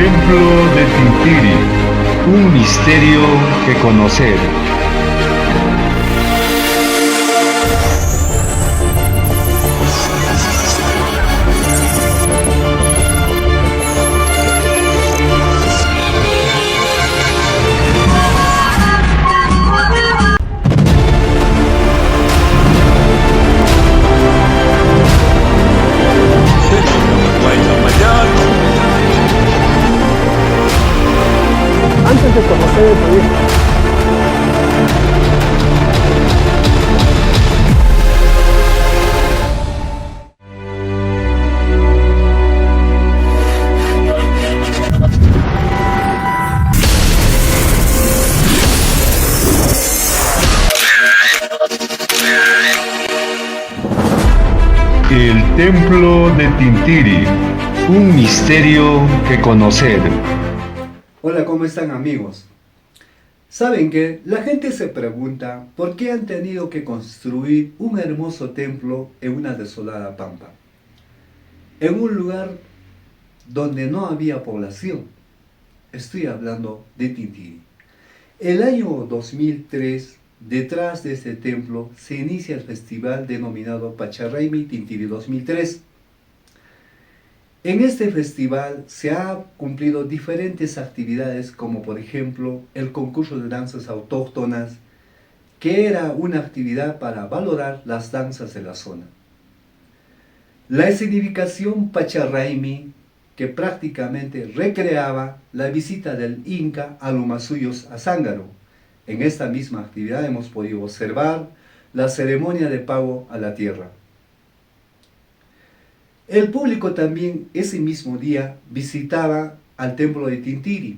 Templo de Tintiri, un misterio que conocer. Antes de conocer el proyecto. El Templo de Tintiri, un misterio que conocer. Hola, ¿cómo están amigos? Saben que la gente se pregunta por qué han tenido que construir un hermoso templo en una desolada pampa, en un lugar donde no había población. Estoy hablando de Tintiri. El año 2003, detrás de este templo, se inicia el festival denominado Pacharraimi Tintiri 2003. En este festival se han cumplido diferentes actividades, como por ejemplo el concurso de danzas autóctonas, que era una actividad para valorar las danzas de la zona. La escenificación Pacharraimi, que prácticamente recreaba la visita del Inca a Lumasuyos a Zángaro. En esta misma actividad hemos podido observar la ceremonia de pago a la tierra. El público también ese mismo día visitaba al templo de Tintiri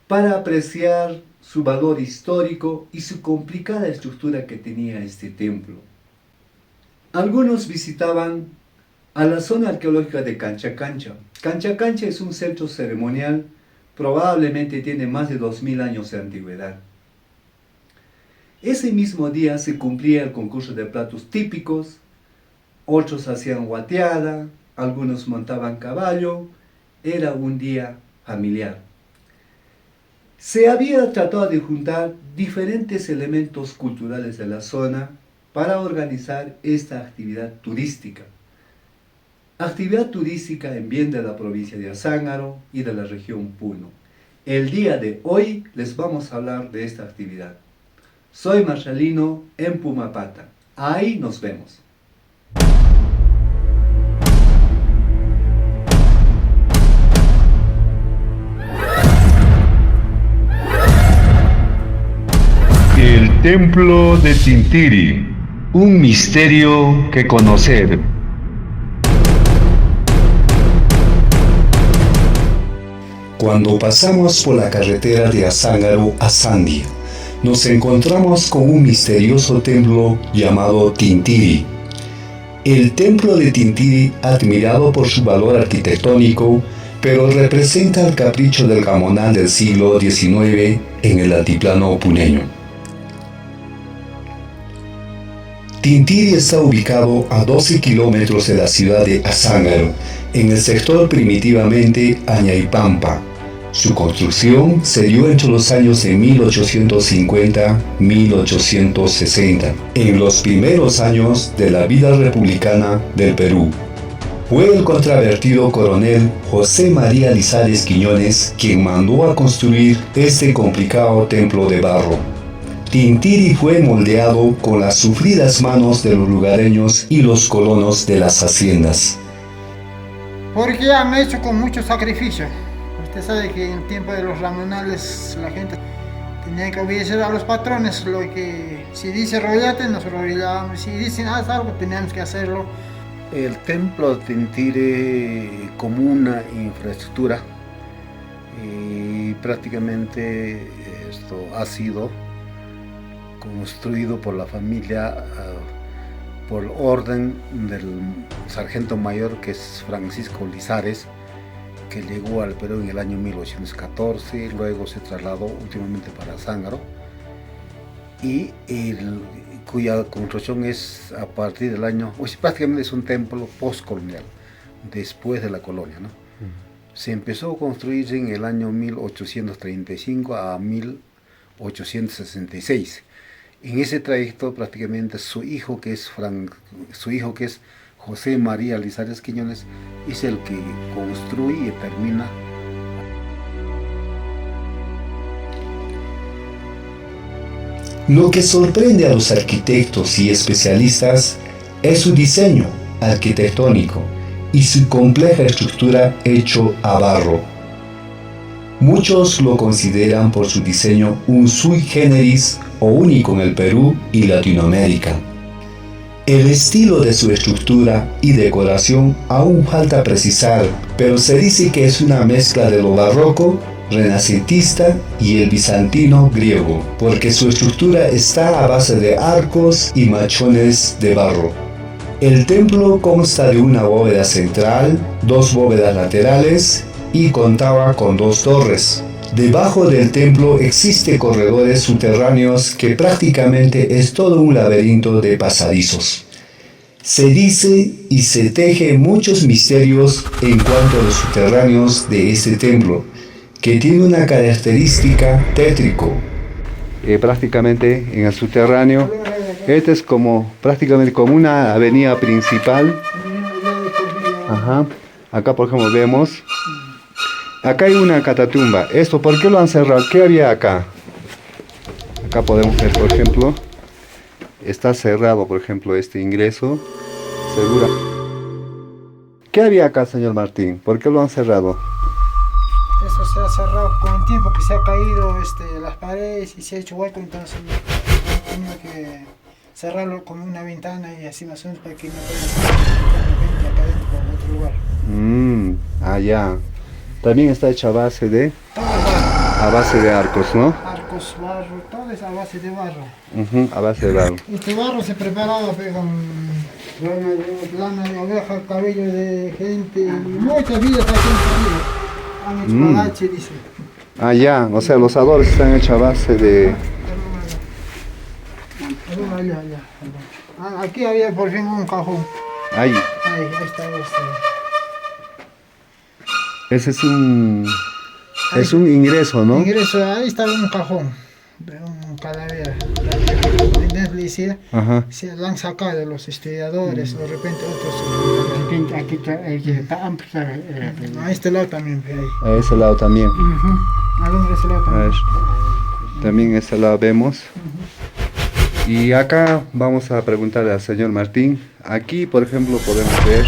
para apreciar su valor histórico y su complicada estructura que tenía este templo. Algunos visitaban a la zona arqueológica de Cancha Cancha. Cancha Cancha es un centro ceremonial, probablemente tiene más de 2000 años de antigüedad. Ese mismo día se cumplía el concurso de platos típicos. Otros hacían guateada, algunos montaban caballo, era un día familiar. Se había tratado de juntar diferentes elementos culturales de la zona para organizar esta actividad turística. Actividad turística en bien de la provincia de Azángaro y de la región Puno. El día de hoy les vamos a hablar de esta actividad. Soy Marshallino en Pumapata. Ahí nos vemos. El Templo de Tintiri, un misterio que conocer. Cuando pasamos por la carretera de Azángaro a Sandia, nos encontramos con un misterioso templo llamado Tintiri. El templo de Tintiri, admirado por su valor arquitectónico, pero representa el capricho del gamonal del siglo XIX en el altiplano puneño. Tintiri está ubicado a 12 kilómetros de la ciudad de Azángaro, en el sector primitivamente Añaypampa. Su construcción se dio entre los años de 1850-1860, en los primeros años de la vida republicana del Perú. Fue el controvertido coronel José María Lizares Quiñones quien mandó a construir este complicado templo de barro. Tintiri fue moldeado con las sufridas manos de los lugareños y los colonos de las haciendas. Porque han hecho con mucho sacrificio. Usted sabe que en el tiempo de los ramonales la gente tenía que obedecer a los patrones. Lo que si dice rollate, nos rollábamos. Si dicen haz algo, teníamos que hacerlo. El templo de Tintiri como una infraestructura y prácticamente esto ha sido construido por la familia por orden del sargento mayor que es Francisco Lizares, que llegó al Perú en el año 1814, luego se trasladó últimamente para Zángaro y cuya construcción es a partir del año, prácticamente es un templo postcolonial, después de la colonia, ¿no? Se empezó a construir en el año 1835 a 1866. En ese trayecto prácticamente su hijo que es José María Lizares Quiñones es el que construye y termina. Lo que sorprende a los arquitectos y especialistas es su diseño arquitectónico y su compleja estructura hecho a barro. Muchos lo consideran por su diseño un sui generis o único en el Perú y Latinoamérica. El estilo de su estructura y decoración aún falta precisar, pero se dice que es una mezcla de lo barroco, renacentista y el bizantino griego, porque su estructura está a base de arcos y machones de barro. El templo consta de una bóveda central, 2 bóvedas laterales y contaba con 2 torres. Debajo del templo existen corredores subterráneos que prácticamente es todo un laberinto de pasadizos. Se dice y se teje muchos misterios en cuanto a los subterráneos de este templo, que tiene una característica tétrico. Prácticamente en el subterráneo, este es prácticamente como una avenida principal. Ajá. Acá por ejemplo vemos, acá hay una catatumba. ¿Esto por qué lo han cerrado? ¿Qué había acá? Acá podemos ver por ejemplo, está cerrado por ejemplo este ingreso. Segura. ¿Qué había acá, señor Martín? ¿Por qué lo han cerrado? Eso se ha cerrado con el tiempo que se ha caído las paredes y se ha hecho hueco, entonces hemos tenido que cerrarlo con una ventana y así más o menos para que no puedan acá dentro por otro lugar. Ya. También está hecha a base de... Todo es barro. A base de arcos, ¿no? Arcos, barro, todo es a base de barro. A base de barro. Este barro se preparaba con lana de oveja, cabello de gente, y muchas vidas aquí han hecho pagache, dice. Ya, o sea, los adornos están hechos a base de... Aquí había por fin un cajón. Ahí. Ahí está. Ese es un ingreso, ¿no? Ingreso, ahí estaba un cajón de un cadáver. Ajá. Se lo han sacado de los estudiadores, de repente otros. Aquí está amplio. A este lado también. A ese lado también. A ese lado A también. ver. También ese lado vemos. Y acá vamos a preguntarle al señor Martín. Aquí, por ejemplo, podemos ver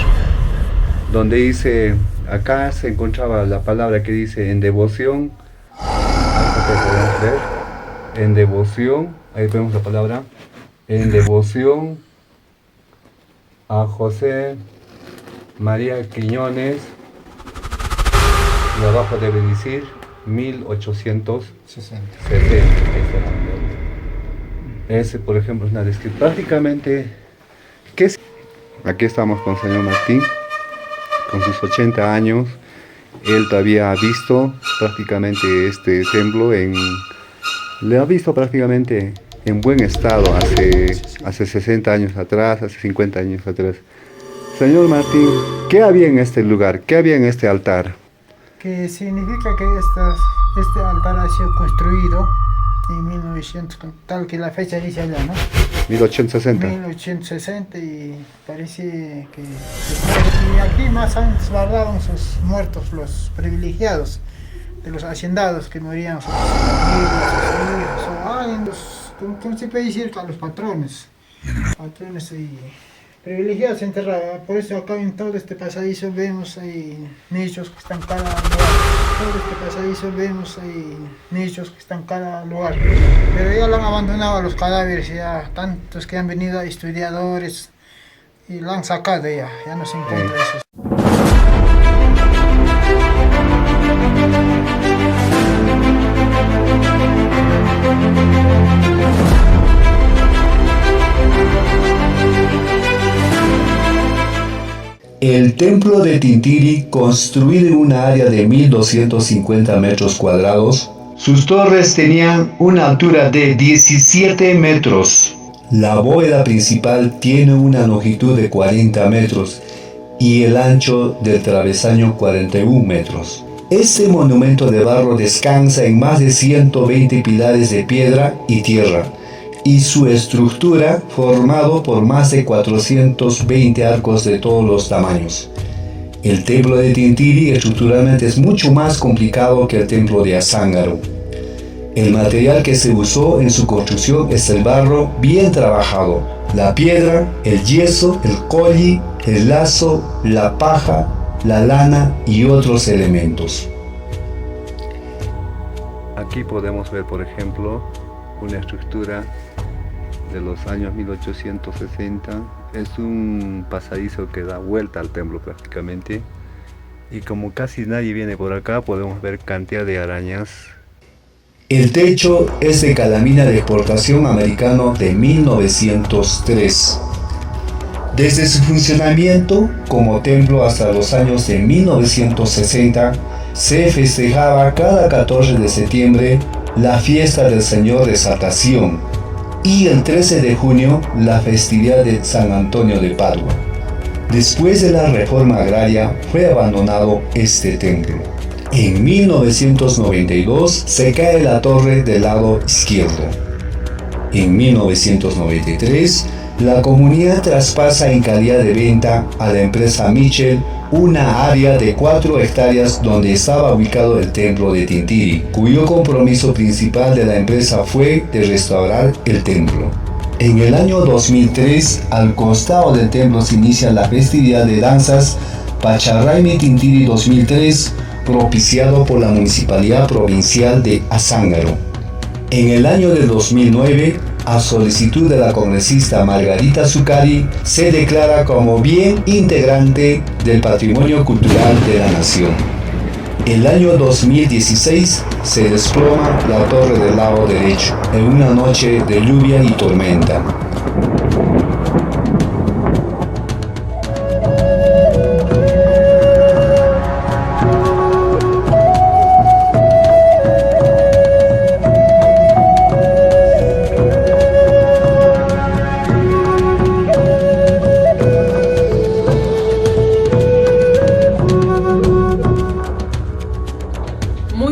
donde dice, acá se encontraba la palabra que dice en devoción. Podemos ver. En devoción, ahí vemos la palabra. En devoción a José María Quiñones. Y abajo debe decir 1860. Ese, por ejemplo, es una descripción. Prácticamente, ¿qué es? Aquí estamos con el señor Martín, con sus 80 años. Él todavía ha visto prácticamente este templo le ha visto prácticamente en buen estado hace 60 años atrás, hace 50 años atrás. Señor Martín, ¿qué había en este lugar? ¿Qué había en este altar? Que significa que este altar ha sido construido en 1900, tal que la fecha dice allá, ¿no? 1860. 1860 y parece que y aquí más antes guardaban sus muertos, los privilegiados de los haciendados que morían sus familias, sus hijos, ¿cómo se puede decir? A los patrones y privilegiados se enterraban. Por eso acá en todo este pasadizo vemos ahí nichos que están cada lugar. Todo este pasadizo vemos ahí nichos que están cada lugar. Pero ya lo han abandonado a los cadáveres, ya tantos que han venido estudiadores y lo han sacado ya no se encuentra eso. El templo de Tintiri, construido en una área de 1250 metros cuadrados, sus torres tenían una altura de 17 metros. La bóveda principal tiene una longitud de 40 metros y el ancho del travesaño 41 metros. Este monumento de barro descansa en más de 120 pilares de piedra y tierra, y su estructura formado por más de 420 arcos de todos los tamaños. El templo de Tintiri estructuralmente es mucho más complicado que el templo de Azángaro. El material que se usó en su construcción es el barro bien trabajado, la piedra, el yeso, el colli, el lazo, la paja, la lana y otros elementos. Aquí podemos ver, por ejemplo, una estructura de los años 1860. Es un pasadizo que da vuelta al templo prácticamente. Y como casi nadie viene por acá, podemos ver cantidad de arañas. El techo es de calamina de exportación americano de 1903. Desde su funcionamiento como templo hasta los años de 1960, se festejaba cada 14 de septiembre la fiesta del Señor de Exaltación y el 13 de junio la festividad de San Antonio de Padua. Después de la reforma agraria fue abandonado este templo. En 1992 se cae la torre del lado izquierdo. En 1993 la comunidad traspasa en calidad de venta a la empresa Mitchell una área de 4 hectáreas donde estaba ubicado el templo de Tintiri, cuyo compromiso principal de la empresa fue de restaurar el templo. En el año 2003, al costado del templo se inicia la festividad de danzas Pacharraimi Tintiri 2003, propiciado por la Municipalidad Provincial de Azángaro. En el año de 2009, a solicitud de la congresista Margarita Zuccari, se declara como bien integrante del patrimonio cultural de la nación. El año 2016 se desploma la torre del lado derecho en una noche de lluvia y tormenta.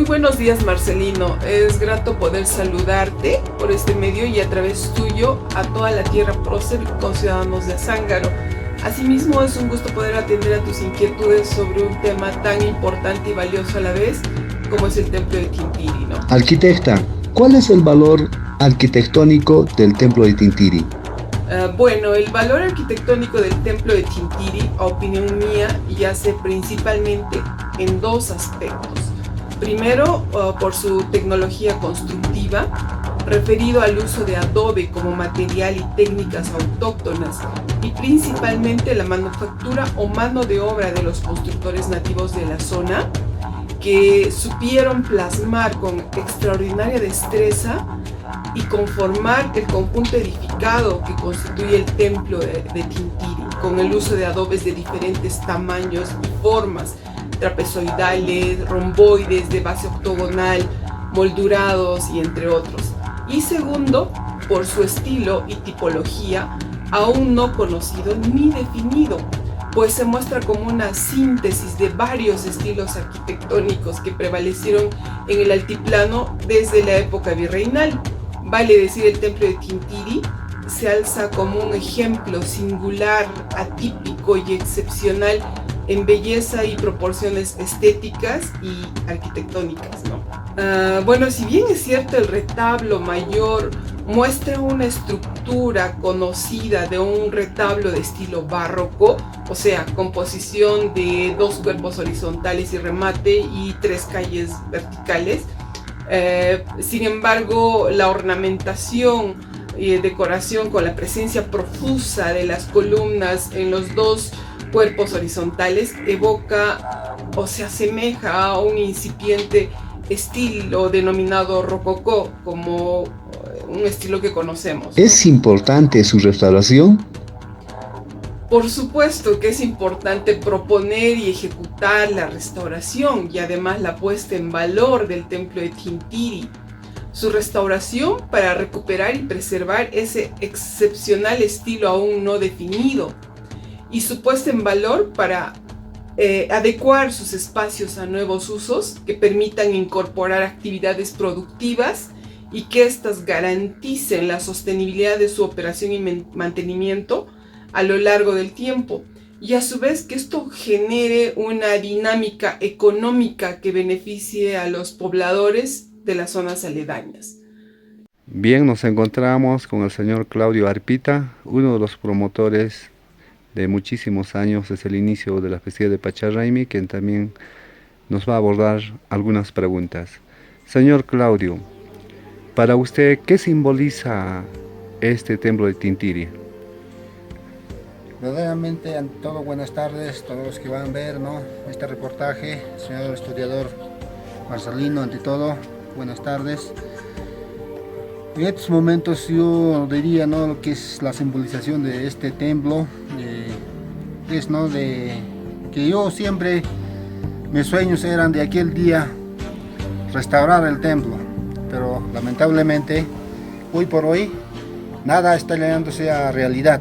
Buenos días, Marcelino, es grato poder saludarte por este medio y a través tuyo a toda la tierra prócer y con ciudadanos de Azángaro. Asimismo, es un gusto poder atender a tus inquietudes sobre un tema tan importante y valioso a la vez como es el templo de Tintiri, ¿no? Arquitecta, ¿cuál es el valor arquitectónico del templo de Tintiri? Bueno, el valor arquitectónico del templo de Tintiri, a opinión mía, yace principalmente en dos aspectos. Primero, por su tecnología constructiva, referido al uso de adobe como material y técnicas autóctonas, y principalmente la manufactura o mano de obra de los constructores nativos de la zona, que supieron plasmar con extraordinaria destreza y conformar el conjunto edificado que constituye el templo de Tintiri, con el uso de adobes de diferentes tamaños y formas, trapezoidales, romboides, de base octogonal, moldurados y entre otros. Y segundo, por su estilo y tipología aún no conocido ni definido, pues se muestra como una síntesis de varios estilos arquitectónicos que prevalecieron en el altiplano desde la época virreinal. Vale decir, el templo de Tintiri se alza como un ejemplo singular, atípico y excepcional en belleza y proporciones estéticas y arquitectónicas, ¿no? Bueno, si bien es cierto, el retablo mayor muestra una estructura conocida de un retablo de estilo barroco, o sea, composición de 2 cuerpos horizontales y remate y 3 calles verticales. Sin embargo, la ornamentación y decoración con la presencia profusa de las columnas en los 2 cuerpos horizontales evoca o se asemeja a un incipiente estilo denominado rococó, como un estilo que conocemos, ¿no? ¿Es importante su restauración? Por supuesto que es importante proponer y ejecutar la restauración y además la puesta en valor del templo de Tintiri. Su restauración para recuperar y preservar ese excepcional estilo aún no definido. y su puesta en valor para adecuar sus espacios a nuevos usos que permitan incorporar actividades productivas y que éstas garanticen la sostenibilidad de su operación y mantenimiento a lo largo del tiempo, y a su vez que esto genere una dinámica económica que beneficie a los pobladores de las zonas aledañas. Bien, nos encontramos con el señor Claudio Arpita, uno de los promotores de muchísimos años desde el inicio de la festividad de Pacharraimi, quien también nos va a abordar algunas preguntas. Señor Claudio, para usted, ¿qué simboliza este templo de Tintiri? Verdaderamente, ante todo, buenas tardes a todos los que van a ver, ¿no?, este reportaje. Señor historiador Marcelino, ante todo, buenas tardes. En estos momentos yo diría, ¿no?, lo que es la simbolización de este templo, es, ¿no?, de que yo siempre, mis sueños eran de aquel día restaurar el templo, pero lamentablemente hoy por hoy nada está llegándose a realidad.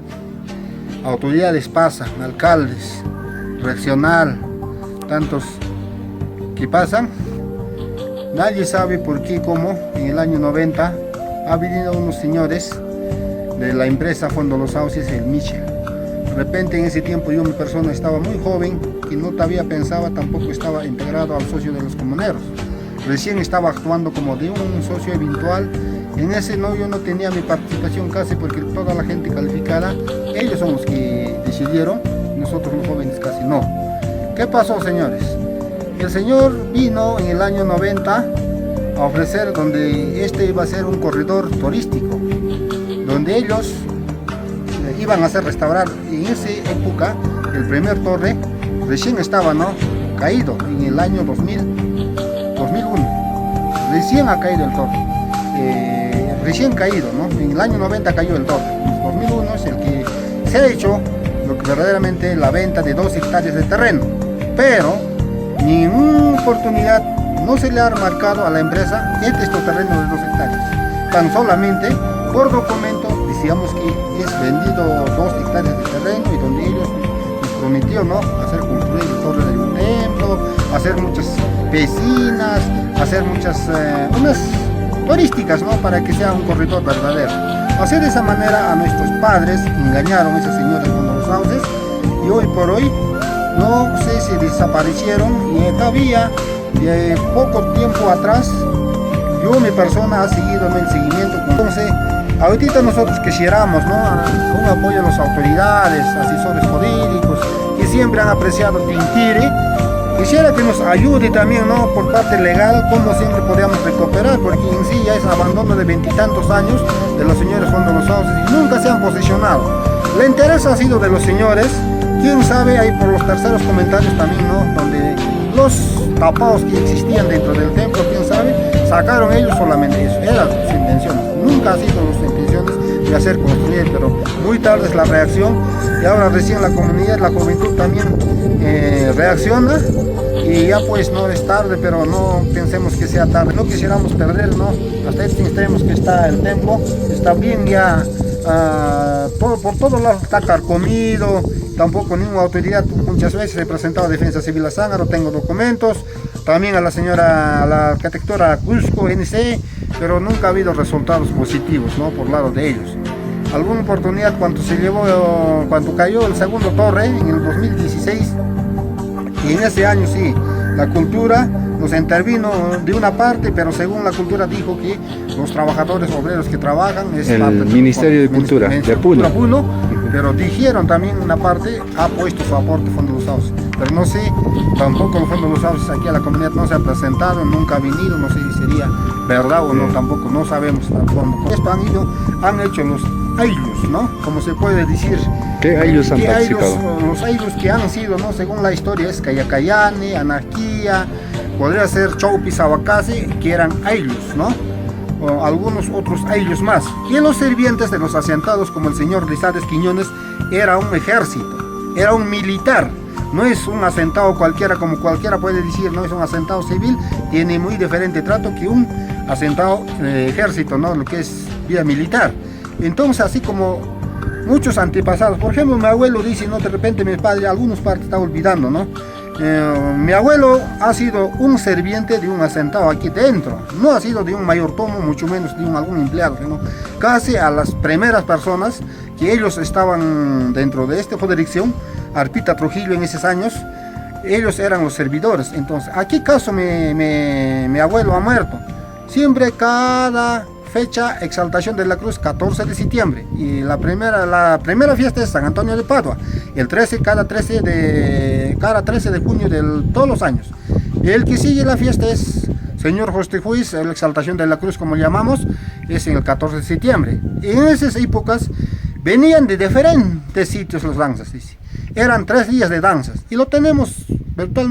Autoridades pasan, alcaldes, regional, tantos que pasan, nadie sabe por qué, cómo en el año 90 ha venido unos señores de la empresa Fondo Los Sauces, el Michel. De repente en ese tiempo yo, mi persona, estaba muy joven y no todavía pensaba, tampoco estaba integrado al socio de los comuneros. Recién estaba actuando como de un socio eventual. En ese no, yo no tenía mi participación casi, porque toda la gente calificada, ellos son los que decidieron, nosotros los jóvenes casi no. ¿Qué pasó, señores? El señor vino en el año 90 a ofrecer donde este iba a ser un corredor turístico, donde ellos iban a hacer restaurar. En esa época el primer torre recién estaba, ¿no?, caído en el año 2001, recién ha caído el torre, recién caído, ¿no?, en el año 90 cayó el torre. En 2001 es el que se ha hecho lo que verdaderamente la venta de 2 hectáreas de terreno, pero ni en una oportunidad no se le ha marcado a la empresa estos terrenos de 2 hectáreas. Tan solamente por documento decíamos que es vendido 2 hectáreas de terreno, y donde ellos nos prometió, ¿no?, hacer construir el torre del templo, hacer muchas piscinas, hacer muchas unas turísticas, ¿no?, para que sea un corredor verdadero. Así, de esa manera, a nuestros padres engañaron a esos señores con los sauces, y hoy por hoy no sé si desaparecieron. Y todavía poco tiempo atrás yo, mi persona, ha seguido en el seguimiento. Entonces ahorita nosotros quisiéramos, ¿no?, un apoyo a las autoridades, asesores jurídicos que siempre han apreciado Tintiri. Quisiera que nos ayude también, ¿no?, por parte legal, cómo siempre podríamos recuperar, porque en sí ya es abandono de 20 y tantos años de los señores Fondo Los Sauces y nunca se han posicionado. El interés ha sido de los señores, quién sabe, ahí por los terceros comentarios también, ¿no?, donde los tapados que existían dentro del templo, quién sabe, sacaron ellos solamente eso, eran sus intenciones, nunca ha sido sus intenciones de hacer construir, pero muy tarde es la reacción, y ahora recién la comunidad, la juventud también reacciona, y ya pues no es tarde, pero no pensemos que sea tarde, no quisiéramos perder, ¿no?, hasta este extremo que está el templo, está bien ya, por todos lados está carcomido, tampoco ninguna autoridad. Muchas veces he presentado a Defensa Civil a Zángaro, tengo documentos, también a la señora, a la arquitectura Cusco, NC, pero nunca ha habido resultados positivos, ¿no?, por lado de ellos. Alguna oportunidad cuando cayó el segundo torre en el 2016, y en ese año sí, la cultura nos intervino de una parte, pero según la cultura dijo que los trabajadores obreros que trabajan es el parte Ministerio de Cultura de Puno, pero dijeron también una parte ha puesto su aporte Fondo Los Sauces, pero no sé, tampoco el Fondo Los Sauces aquí a la comunidad no se ha presentado, nunca ha venido, no sé si sería verdad o no, tampoco no sabemos al fondo. Esto han hecho los aylus, ¿no?, como se puede decir. ¿Qué aylus han participado? Los aylus que han sido, ¿no?, según la historia es Cayacayane, Anarquía, podría ser Chaupi, Sabacasi, que eran aylus, ¿no?, o algunos otros aylus más. Y los sirvientes de los asentados, como el señor Lizares Quiñones, era un ejército, era un militar, no es un asentado cualquiera, como cualquiera puede decir, no es un asentado civil, tiene muy diferente trato que un asentado ejército, ¿no?, lo que es vía militar. Entonces, así como muchos antepasados. Por ejemplo, mi abuelo dice, ¿no? De repente mi padre, algunos padres está olvidando, ¿no? Mi abuelo ha sido un serviente de un asentado aquí dentro, no ha sido de un mayordomo, mucho menos de algún empleado, sino casi a las primeras personas que ellos estaban dentro de esta jurisdicción, Arpita Trujillo en esos años, ellos eran los servidores. Entonces, aquí caso mi abuelo ha muerto. Siempre cada fecha, exaltación de la cruz, 14 de septiembre. Y la primera fiesta es San Antonio de Padua, el 13, cada 13 de junio de todos los años. Y el que sigue la fiesta es Señor José Juiz, la exaltación de la cruz, como llamamos, es en el 14 de septiembre. Y en esas épocas venían de diferentes sitios las danzas, dice. Eran 3 días de danzas. Y lo tenemos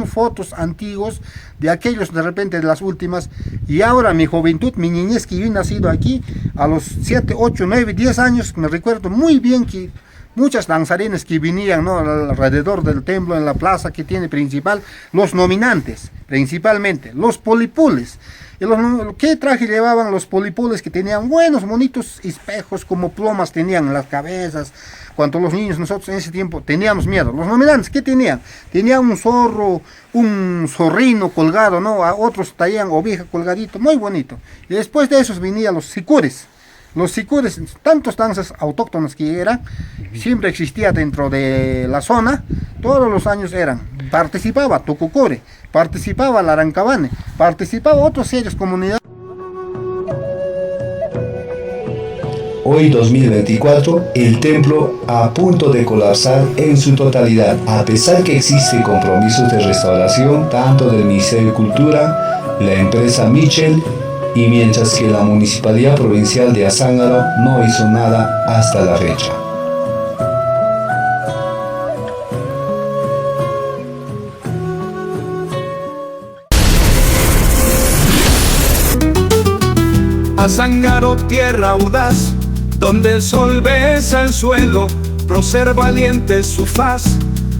fotos antiguos de aquellos, de repente de las últimas. Y ahora mi juventud, mi niñez, que yo he nacido aquí a los 7, 8, 9, 10 años, me recuerdo muy bien que muchas danzarinas que venían, ¿no?, alrededor del templo, en la plaza que tiene principal, los nominantes, principalmente, los polipules. ¿Qué traje llevaban los polipules? Que tenían buenos, bonitos espejos, como plumas tenían en las cabezas. Cuando los niños, nosotros en ese tiempo teníamos miedo. Los nominantes, ¿qué tenían? Tenían un zorro, un zorrino colgado, ¿no? A otros traían oveja colgadito, muy bonito. Y después de esos venían los sicures. Los sicures, tantos danzas autóctonas que eran, siempre existía dentro de la zona, todos los años eran. Participaba Tucucore, participaba Larancabane, participaba otros sellos comunidades. Hoy 2024, el templo a punto de colapsar en su totalidad, a pesar que existen compromisos de restauración tanto del Ministerio de Cultura, la empresa Michel, y mientras que la Municipalidad Provincial de Azángaro no hizo nada hasta la fecha. Azángaro, tierra audaz, donde el sol besa el suelo, prócer valiente su faz,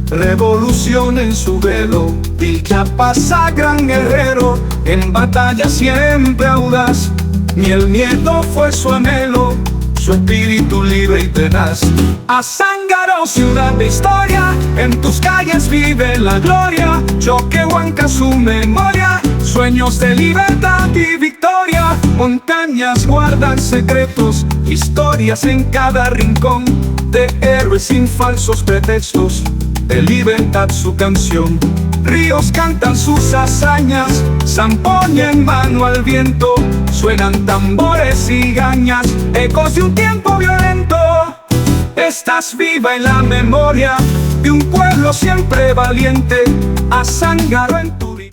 revolución en su velo. Dicha pasa gran guerrero, en batalla siempre audaz, ni el miedo fue su anhelo, su espíritu libre y tenaz. Azángaro, ciudad de historia, en tus calles vive la gloria, Choquehuanca su memoria, sueños de libertad y victoria. Montañas guardan secretos, historias en cada rincón, de héroes sin falsos pretextos, de libertad su canción. Ríos cantan sus hazañas, zampoña en mano al viento, suenan tambores y gañas, ecos de un tiempo violento. Estás viva en la memoria de un pueblo siempre valiente, Azángaro